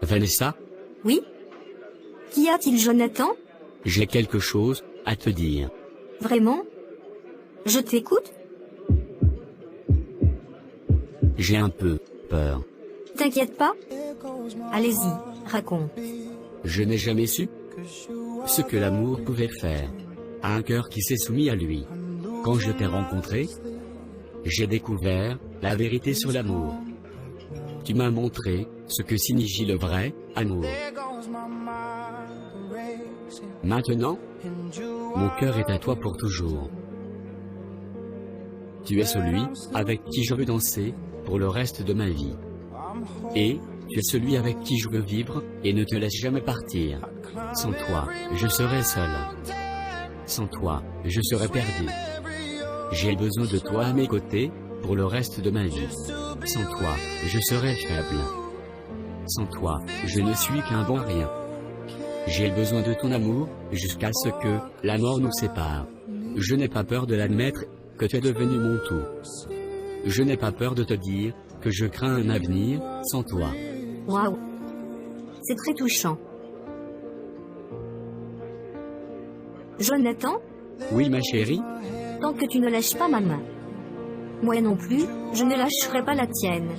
Vanessa, Oui? Qu'y a-t-il, Jonathan? j'ai quelque chose à te dire. Vraiment? Je t'écoute? J'ai un peu peur. T'inquiète pas? Allez-y, raconte. Je n'ai jamais su ce que l'amour pouvait faire à un cœur qui s'est soumis à lui. Quand je t'ai rencontré, j'ai découvert la vérité sur l'amour. Tu m'as montré ce que signifie le vrai amour. Maintenant, mon cœur est à toi pour toujours. Tu es celui avec qui je veux danser pour le reste de ma vie. Et tu es celui avec qui je veux vivre et ne te laisse jamais partir. Sans toi, je serai seul. Sans toi, je serai perdu. J'ai besoin de toi à mes côtés pour le reste de ma vie. Sans toi, je serai faible. Sans toi, je ne suis qu'un bon rien. J'ai besoin de ton amour jusqu'à ce que la mort nous sépare. Je n'ai pas peur de l'admettre que tu es devenu mon tout. Je n'ai pas peur de te dire que je crains un avenir sans toi. Waouh! C'est très touchant. Jonathan, Oui, ma chérie, tant que tu ne lâches pas ma main. Moi non plus, je ne lâcherai pas la tienne.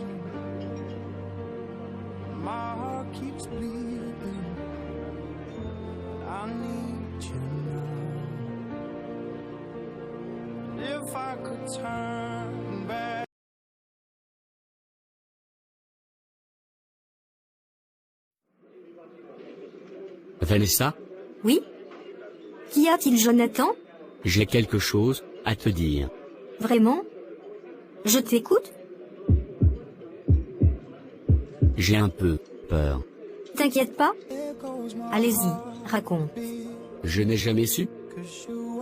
Vanessa, Oui? Qu'y a-t-il, Jonathan? j'ai quelque chose à te dire. Vraiment? Je t'écoute? J'ai un peu peur. T'inquiète pas? Allez-y, raconte. Je n'ai jamais su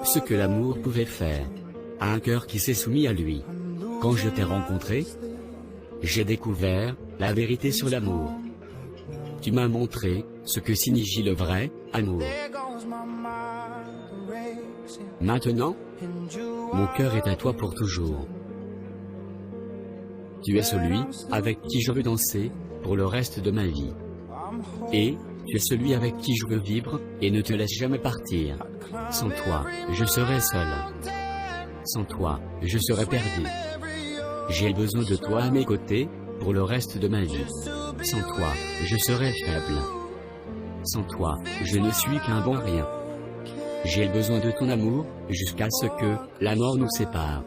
ce que l'amour pouvait faire à un cœur qui s'est soumis à lui. Quand je t'ai rencontré, j'ai découvert la vérité sur l'amour. Tu m'as montré ce que signifie le vrai amour. Maintenant, mon cœur est à toi pour toujours. Tu es celui avec qui je veux danser pour le reste de ma vie. Et tu es celui avec qui je veux vivre et ne te laisse jamais partir. Sans toi, je serai seul. Sans toi, je serai perdu. J'ai besoin de toi à mes côtés pour le reste de ma vie. Sans toi, je serai faible. Sans toi, je ne suis qu'un bon rien. J'ai besoin de ton amour jusqu'à ce que la mort nous sépare.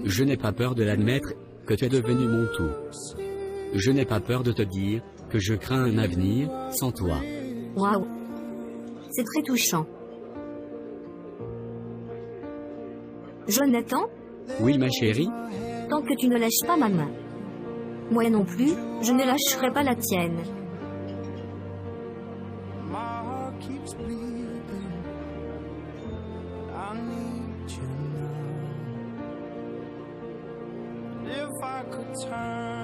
Je n'ai pas peur de l'admettre que tu es devenu mon tout. Je n'ai pas peur de te dire que je crains un avenir sans toi. Waouh! C'est très touchant. Jonathan, Oui, ma chérie, tant que tu ne lâches pas ma main. Moi non plus, je ne lâcherai pas la tienne. If I could turn